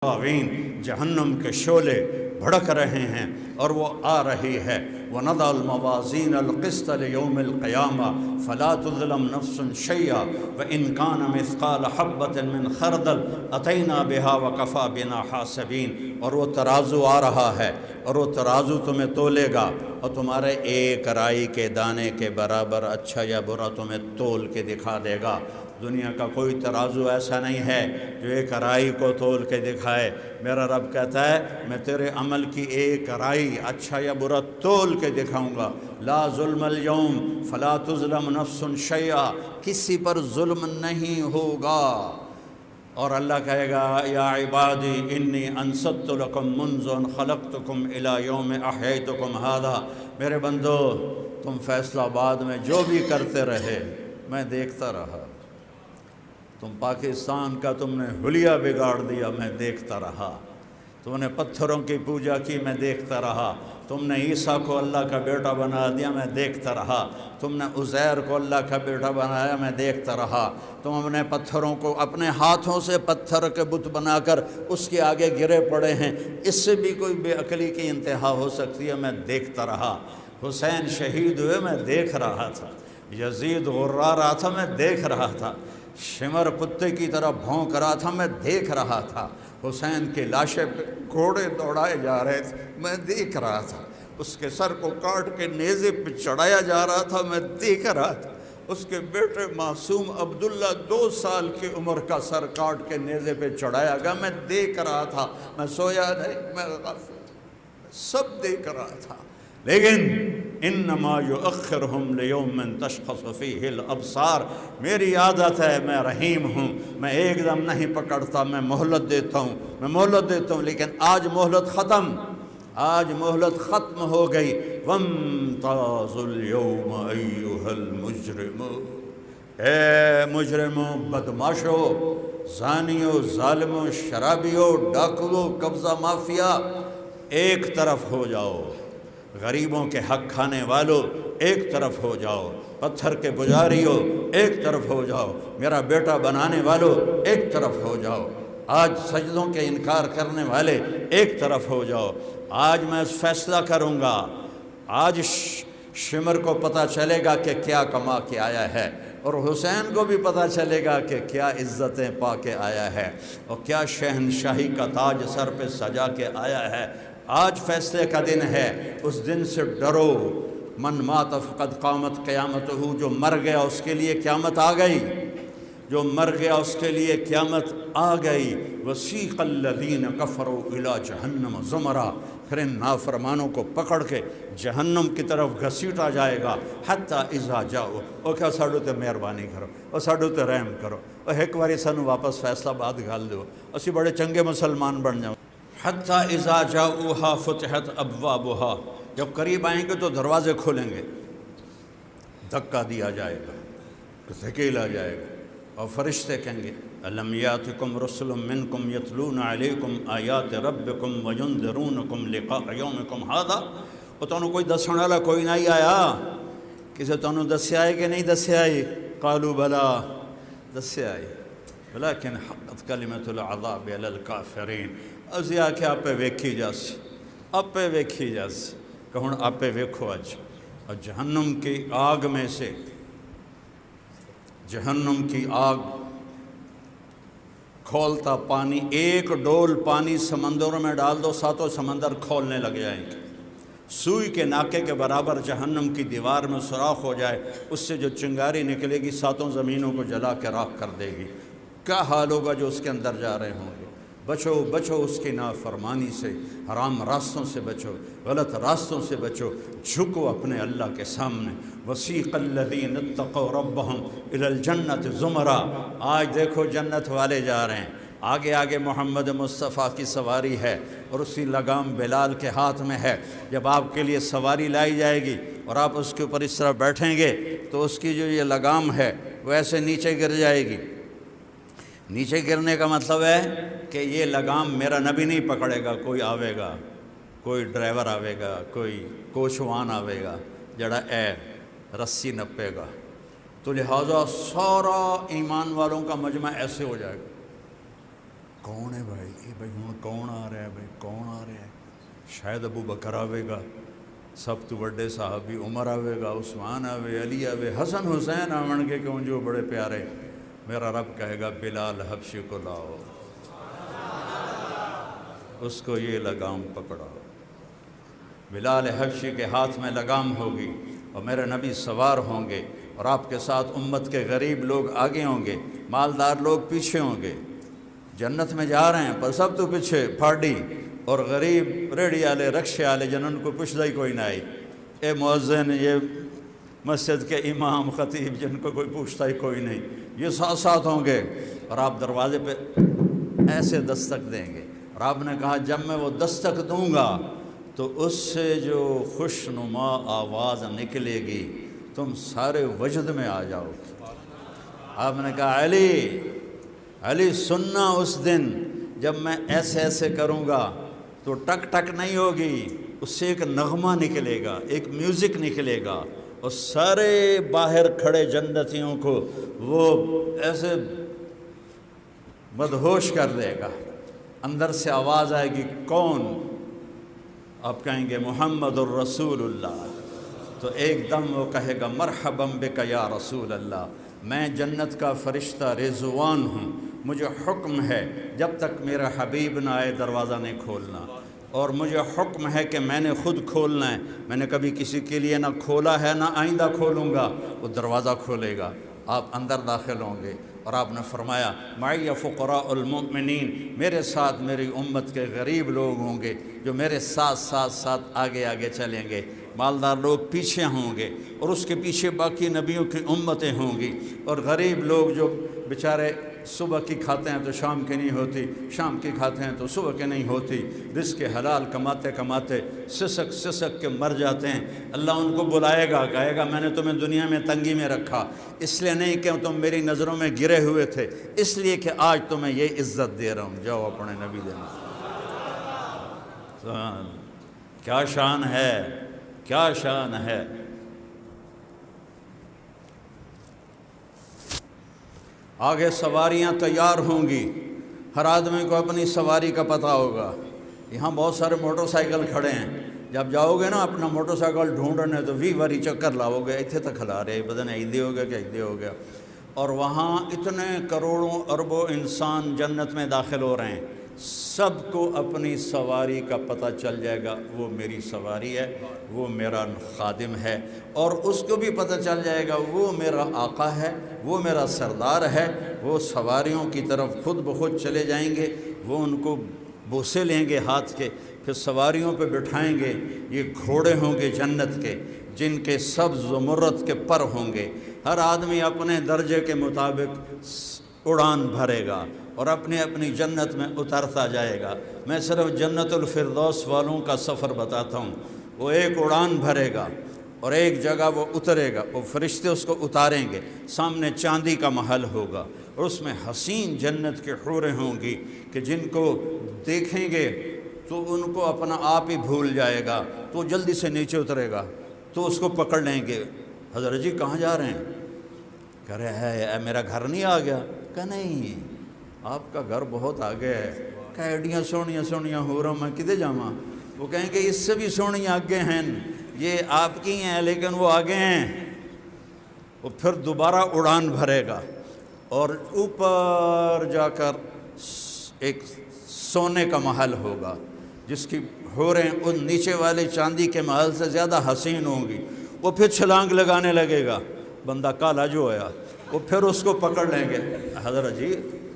جہنم کے شعلے بھڑک رہے ہیں اور وہ آ رہی ہے۔ وَنَضَعُ الْمَوَازِينَ الْقِسْطَ لِيَوْمِ الْقِيَامَةِ فَلَا تُظْلَمُ نَفْسٌ شَيْئًا وَإِنْ كَانَ مِثْقَالَ حَبَّةٍ مِّنْ خَرْدَلٍ أَتَيْنَا بِهَا وَكَفَىٰ بِنَا حَاسِبِينَ۔ اور وہ ترازو آ رہا ہے اور وہ ترازو تمہیں تولے گا اور تمہارے ایک رائی کے دانے کے برابر اچھا یا برا تمہیں تول کے دکھا دے گا۔ دنیا کا کوئی ترازو ایسا نہیں ہے جو ایک رائی کو تول کے دکھائے۔ میرا رب کہتا ہے میں تیرے عمل کی ایک رائی اچھا یا برا تول کے دکھاؤں گا۔ لا ظلم اليوم فلا تظلم نفس شیئا، کسی پر ظلم نہیں ہوگا۔ اور اللہ کہے گا یا عبادی انی انصت لکم منذ ان خلقتکم الی یوم احییتکم ھذا، میرے بندو تم فیصلہ آباد میں جو بھی کرتے رہے میں دیکھتا رہا۔ تم پاکستان کا تم نے حلیہ بگاڑ دیا، میں دیکھتا رہا۔ تم نے پتھروں کی پوجا کی، میں دیکھتا رہا۔ تم نے عیسیٰ کو اللہ کا بیٹا بنا دیا، میں دیکھتا رہا۔ تم نے عزیر کو اللہ کا بیٹا بنایا، میں دیکھتا رہا۔ تم نے پتھروں کو اپنے ہاتھوں سے پتھر کے بت بنا کر اس کے آگے گرے پڑے ہیں، اس سے بھی کوئی بے عقلی کی انتہا ہو سکتی ہے، میں دیکھتا رہا۔ حسین شہید ہوئے، میں دیکھ رہا تھا۔ یزید غرا رہا تھا، میں دیکھ رہا تھا۔ شمر کتے کی طرح بھونک رہا تھا، میں دیکھ رہا تھا۔ حسین کی لاشیں پہ گھوڑے دوڑائے جا رہے تھے، میں دیکھ رہا تھا۔ اس کے سر کو کاٹ کے نیزے پہ چڑھایا جا رہا تھا، میں دیکھ رہا تھا۔ اس کے بیٹے معصوم عبداللہ 2 سال کی عمر کا سر کاٹ کے نیزے پہ چڑھایا گیا، میں دیکھ رہا تھا۔ میں سویا نہیں، میں غافل، سب دیکھ رہا تھا۔ لیکن انما یؤخرہم لیوم تشخص فیہ الابصار، میری عادت ہے، میں رحیم ہوں، میں ایک دم نہیں پکڑتا، میں مہلت دیتا ہوں، میں مہلت دیتا ہوں۔ لیکن آج مہلت ختم، آج مہلت ختم ہو گئی۔ وامتازوا اليوم ایھا المجرمون، اے مجرموں، بدماشو، زانیو، ظالمو، شرابیو، ڈاکو، قبضہ مافیا، ایک طرف ہو جاؤ۔ غریبوں کے حق کھانے والوں ایک طرف ہو جاؤ، پتھر کے پجاریوں ایک طرف ہو جاؤ، میرا بیٹا بنانے والوں ایک طرف ہو جاؤ، آج سجدوں کے انکار کرنے والے ایک طرف ہو جاؤ۔ آج میں فیصلہ کروں گا، آج شمر کو پتہ چلے گا کہ کیا کما کے آیا ہے، اور حسین کو بھی پتہ چلے گا کہ کیا عزتیں پا کے آیا ہے اور کیا شہنشاہی کا تاج سر پہ سجا کے آیا ہے۔ آج فیصلے کا دن ہے، اس دن سے ڈرو۔ من مات فقد قامت قیامتہ، جو مر گیا اس کے لیے قیامت آ گئی، جو مر گیا اس کے لیے قیامت آ گئی۔ وسیق الذین کفروا الی جہنم زمرا، پھر ان نافرمانوں کو پکڑ کے جہنم کی طرف گھسیٹا جائے گا۔ حتی اذا جاؤ، او کیا ساڈو تے مہربانی کرو، او ساڈو تے رحم کرو، او ایک باری سانو واپس فیصلہ آباد گھال دو، اسی بڑے چنگے مسلمان بن جاؤ۔ حتی اذا جاؤہا فتحت ابوابہا، جب قریب آئیں گے تو دروازے کھولیں گے، دھکا دیا جائے گا، دھکیلا جائے گا، اور فرشتے کہیں گے الم یاتکم رسل منکم یتلون علیکم آیات ربکم وینذرونکم لقاء یومکم ھذا، اور تانوں کوئی دسن والا کوئی نہیں آیا؟ کسے تانوں دسیا ہے کہ نہیں دسیا ہے؟ قالوا بلا، دسیا ہے، ولیکن حقت کلمۃ العذاب علی الکافرین، اسی آکھے آپ پہ ویکھی جاسی، آپ پہ ویکھی جاسی، کہ ہن آپ پہ ویکھو اج۔ اور جہنم کی آگ میں سے، جہنم کی آگ کھولتا پانی، ایک ڈول پانی سمندروں میں ڈال دو، ساتوں سمندر کھولنے لگ جائیں گے۔ سوئی کے ناکے کے برابر جہنم کی دیوار میں سوراخ ہو جائے، اس سے جو چنگاری نکلے گی ساتوں زمینوں کو جلا کے راکھ کر دے گی۔ کیا حال ہوگا جو اس کے اندر جا رہے ہوں گے؟ بچو بچو اس کی نافرمانی سے، حرام راستوں سے بچو، غلط راستوں سے بچو، جھکو اپنے اللہ کے سامنے۔ وسیق الذین اتقوا ربہم الی الجنۃ زمرا، آج دیکھو جنت والے جا رہے ہیں، آگے آگے محمد مصطفیٰ کی سواری ہے اور اسی لگام بلال کے ہاتھ میں ہے۔ جب آپ کے لیے سواری لائی جائے گی اور آپ اس کے اوپر اس طرح بیٹھیں گے تو اس کی جو یہ لگام ہے وہ ایسے نیچے گر جائے گی۔ نیچے گرنے کا مطلب ہے کہ یہ لگام میرا نبی نہیں پکڑے گا، کوئی آوے گا، کوئی ڈرائیور آوے گا، کوئی کوچوان آوے گا جڑا رسی نپے گا۔ تو لہٰذا سارا ایمان والوں کا مجمع ایسے ہو جائے گا، کون ہے بھائی یہ بھائی ہوں شاید ابو بکر آوے گا، سب تو بڑے صحابی، عمر آوے گا، عثمان آوے، علی آوے، حسن حسین آون گے کہ جو بڑے پیارے، میرا رب کہے گا بلال حبشی کو لاؤ، اس کو یہ لگام پکڑاؤ۔ بلال حبشی کے ہاتھ میں لگام ہوگی اور میرے نبی سوار ہوں گے، اور آپ کے ساتھ امت کے غریب لوگ آگے ہوں گے، مالدار لوگ پیچھے ہوں گے۔ جنت میں جا رہے ہیں پر سب تو پیچھے پھاڑی، اور غریب ریڑھی والے، رکشے والے جنہوں کو پوچھتا ہی کوئی نہ آئی، اے مؤذن، یہ مسجد کے امام خطیب جن کو کوئی پوچھتا ہی کوئی نہیں، یہ ساتھ ساتھ ہوں گے، اور آپ دروازے پہ ایسے دستک دیں گے، اور آپ نے کہا جب میں وہ دستک دوں گا تو اس سے جو خوشنما آواز نکلے گی تم سارے وجد میں آ جاؤ۔ آپ نے کہا علی سننا اس دن جب میں ایسے ایسے کروں گا تو ٹک ٹک نہیں ہوگی، اس سے ایک نغمہ نکلے گا، ایک میوزک نکلے گا، اور سارے باہر کھڑے جنتیوں کو وہ ایسے مدہوش کر دے گا۔ اندر سے آواز آئے گی کون؟ آپ کہیں گے محمد الرسول اللہ، تو ایک دم وہ کہے گا مرحبا بک یا رسول اللہ، میں جنت کا فرشتہ رضوان ہوں، مجھے حکم ہے جب تک میرا حبیب نہ آئے دروازہ نہیں کھولنا، اور مجھے حکم ہے کہ میں نے خود کھولنا ہے، میں نے کبھی کسی کے لیے نہ کھولا ہے نہ آئندہ کھولوں گا، وہ دروازہ کھولے گا، آپ اندر داخل ہوں گے، اور آپ نے فرمایا معی فقراء المؤمنین، میرے ساتھ میری امت کے غریب لوگ ہوں گے جو میرے ساتھ آگے آگے چلیں گے، مالدار لوگ پیچھے ہوں گے، اور اس کے پیچھے باقی نبیوں کی امتیں ہوں گی، اور غریب لوگ جو بیچارے صبح کی کھاتے ہیں تو شام کی نہیں ہوتی، شام کی کھاتے ہیں تو صبح کی نہیں ہوتی، رزق حلال کماتے کماتے سسک کے مر جاتے ہیں، اللہ ان کو بلائے گا، کہے گا میں نے تمہیں دنیا میں تنگی میں رکھا، اس لیے نہیں کہ تم میری نظروں میں گرے ہوئے تھے، اس لیے کہ آج تمہیں یہ عزت دے رہا ہوں، جاؤ اپنے نبی دینا۔ کیا شان ہے، کیا شان ہے۔ آگے سواریاں تیار ہوں گی، ہر آدمی کو اپنی سواری کا پتہ ہوگا۔ یہاں بہت سارے موٹر سائیکل کھڑے ہیں، جب جاؤ گے نا اپنا موٹر سائیکل ڈھونڈنے تو 20 باری چکر لاؤ گے، اتنے تک کھلا رہے پتہ نہیں ایدے ہو گیا کہ ایدے ہو گیا، اور وہاں اتنے کروڑوں اربوں انسان جنت میں داخل ہو رہے ہیں، سب کو اپنی سواری کا پتہ چل جائے گا، وہ میری سواری ہے، وہ میرا خادم ہے، اور اس کو بھی پتہ چل جائے گا وہ میرا آقا ہے، وہ میرا سردار ہے، وہ سواریوں کی طرف خود بخود چلے جائیں گے، وہ ان کو بوسے لیں گے ہاتھ کے، پھر سواریوں پہ بٹھائیں گے، یہ گھوڑے ہوں گے جنت کے جن کے سبز زمرد کے پر ہوں گے، ہر آدمی اپنے درجے کے مطابق اڑان بھرے گا اور اپنی جنت میں اترتا جائے گا۔ میں صرف جنت الفردوس والوں کا سفر بتاتا ہوں، وہ ایک اڑان بھرے گا اور ایک جگہ وہ اترے گا، وہ فرشتے اس کو اتاریں گے، سامنے چاندی کا محل ہوگا، اور اس میں حسین جنت کی حوریں ہوں گی کہ جن کو دیکھیں گے تو ان کو اپنا آپ ہی بھول جائے گا، تو جلدی سے نیچے اترے گا، تو اس کو پکڑ لیں گے، حضرت جی کہاں جا رہے ہیں؟ کہہ رہے ہے میرا گھر نہیں آ گیا؟ کہ نہیں، آپ کا گھر بہت آگے ہے، کہ ایڈیاں سونیاں ہو رہا میں کدے جاواں؟ وہ کہیں کہ اس سے بھی سونی آگے ہیں، یہ آپ کی ہیں لیکن وہ آگے ہیں۔ وہ پھر دوبارہ اڑان بھرے گا اور اوپر جا کر ایک سونے کا محل ہوگا جس کی حوریں ان نیچے والے چاندی کے محل سے زیادہ حسین ہوں گی، وہ پھر چھلانگ لگانے لگے گا، بندہ کالا جو ہویا وہ پھر اس کو پکڑ لیں گے، حضرت جی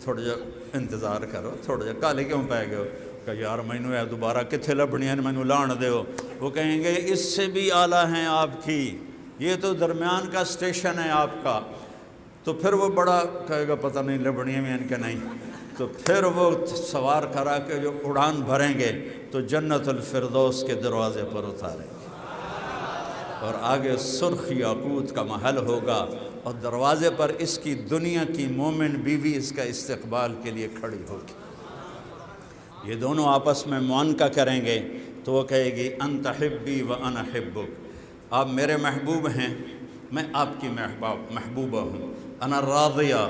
تھوڑا جا انتظار کرو، تھوڑا جا کالے کیوں پائے گئے ہو؟ کہ یار مینوں ہے دوبارہ کتھے لبھنیاں مینوں لان دے ہو۔ وہ کہیں گے اس سے بھی اعلیٰ ہیں آپ کی، یہ تو درمیان کا سٹیشن ہے آپ کا، تو پھر وہ بڑا کہے گا پتہ نہیں لبھنیاں میں ان کے نہیں، تو پھر وہ سوار کرا کے جو اڑان بھریں گے تو جنت الفردوس کے دروازے پر اتاریں گے، اور آگے سرخ یاقوت کا محل ہوگا، اور دروازے پر اس کی دنیا کی مومن بیوی اس کا استقبال کے لیے کھڑی ہوگی۔ یہ دونوں آپس میں معانقہ کریں گے تو وہ کہے گی انت حبی و انا حبک، آپ میرے محبوب ہیں، میں آپ کی محبوبہ ہوں، انا راضیہ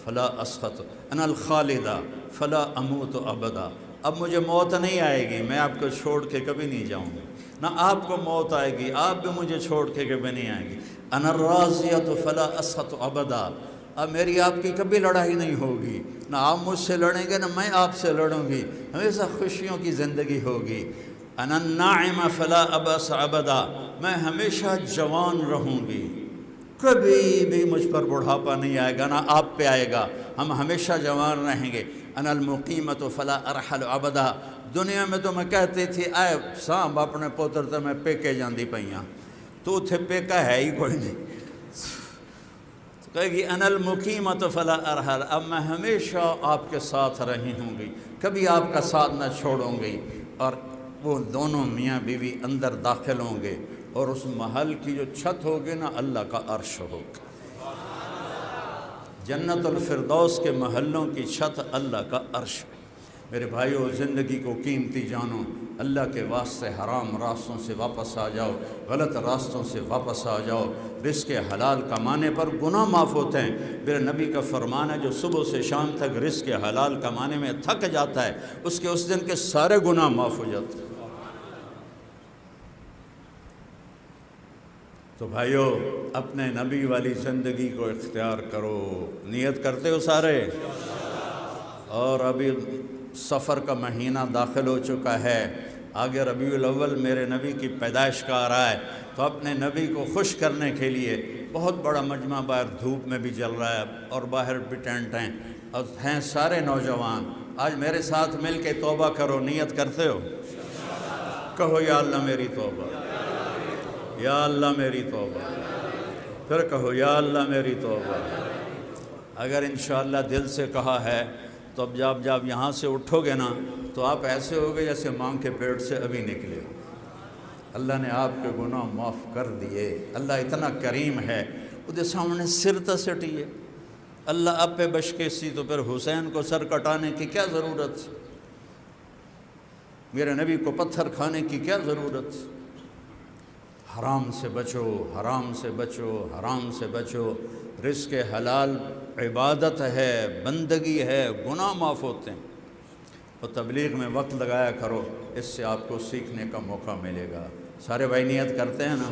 فلا اسخط، انا الخالدہ فلا اموت ابدا، اب مجھے موت نہیں آئے گی، میں آپ کو چھوڑ کے کبھی نہیں جاؤں گا، نہ آپ کو موت آئے گی، آپ بھی مجھے چھوڑ کے کبھی نہیں آئیں گی۔ انا الراضیۃ فلا اسخط ابدا، اب میری آپ کی کبھی لڑائی نہیں ہوگی، نہ آپ مجھ سے لڑیں گے نہ میں آپ سے لڑوں گی، ہمیشہ خوشیوں کی زندگی ہوگی۔ انا الناعم فلا ابأس ابدا، میں ہمیشہ جوان رہوں گی، کبھی بھی مجھ پر بڑھاپا نہیں آئے گا، نہ آپ پہ آئے گا، ہم ہمیشہ جوان رہیں گے۔ انا المقیمۃ فلا ارحل ابدا، دنیا میں تو میں کہتی تھی اے سانب اپنے پوتر تے میں پیکے جاندی پئیاں، تو اتھے پیکا ہے ہی کوئی نہیں، تو کہے گی انا المقیمۃ فلا ارحل، اب میں ہمیشہ آپ کے ساتھ رہی ہوں گی، کبھی آپ کا ساتھ نہ چھوڑوں گی۔ اور وہ دونوں میاں بیوی اندر داخل ہوں گے، اور اس محل کی جو چھت ہوگی نا اللہ کا عرش ہوگا، جنت الفردوس کے محلوں کی چھت اللہ کا عرش ہے۔ میرے بھائیو، زندگی کو قیمتی جانو، اللہ کے واسطے حرام راستوں سے واپس آ جاؤ، غلط راستوں سے واپس آ جاؤ، رزق حلال کمانے پر گناہ معاف ہوتے ہیں۔ میرے نبی کا فرمان ہے جو صبح سے شام تک رزق حلال کمانے میں تھک جاتا ہے، اس کے اس دن کے سارے گناہ معاف ہو جاتے ہیں۔ تو بھائیو، اپنے نبی والی زندگی کو اختیار کرو، نیت کرتے ہو سارے؟ اور ابھی سفر کا مہینہ داخل ہو چکا ہے، آگے ربیع الاول میرے نبی کی پیدائش کا آ رہا ہے، تو اپنے نبی کو خوش کرنے کے لیے بہت بڑا مجمع باہر دھوپ میں بھی جل رہا ہے، اور باہر بھی ٹینٹ ہیں، اور ہیں سارے نوجوان۔ آج میرے ساتھ مل کے توبہ کرو، نیت کرتے ہو؟ کہو یا اللہ میری توبہ، یا اللہ میری توبہ، پھر کہو یا اللہ میری توبہ۔ اگر انشاءاللہ دل سے کہا ہے تو اب جب یہاں سے اٹھو گے نا تو آپ ایسے ہوگے جیسے ماں کے پیٹ سے ابھی نکلے ہو۔ اللہ نے آپ کے گناہ معاف کر دیے، اللہ اتنا کریم ہے، وہ سامنے سر تے سٹیے، اللہ آپ پہ بشکے سی تو پھر حسین کو سر کٹانے کی کیا ضرورت، میرے نبی کو پتھر کھانے کی کیا ضرورت۔ حرام سے بچو، حرام سے بچو، حرام سے بچو، رزق حلال عبادت ہے، بندگی ہے، گناہ معاف ہوتے ہیں۔ اور تبلیغ میں وقت لگایا کرو، اس سے آپ کو سیکھنے کا موقع ملے گا۔ سارے بھائی نیت کرتے ہیں نا؟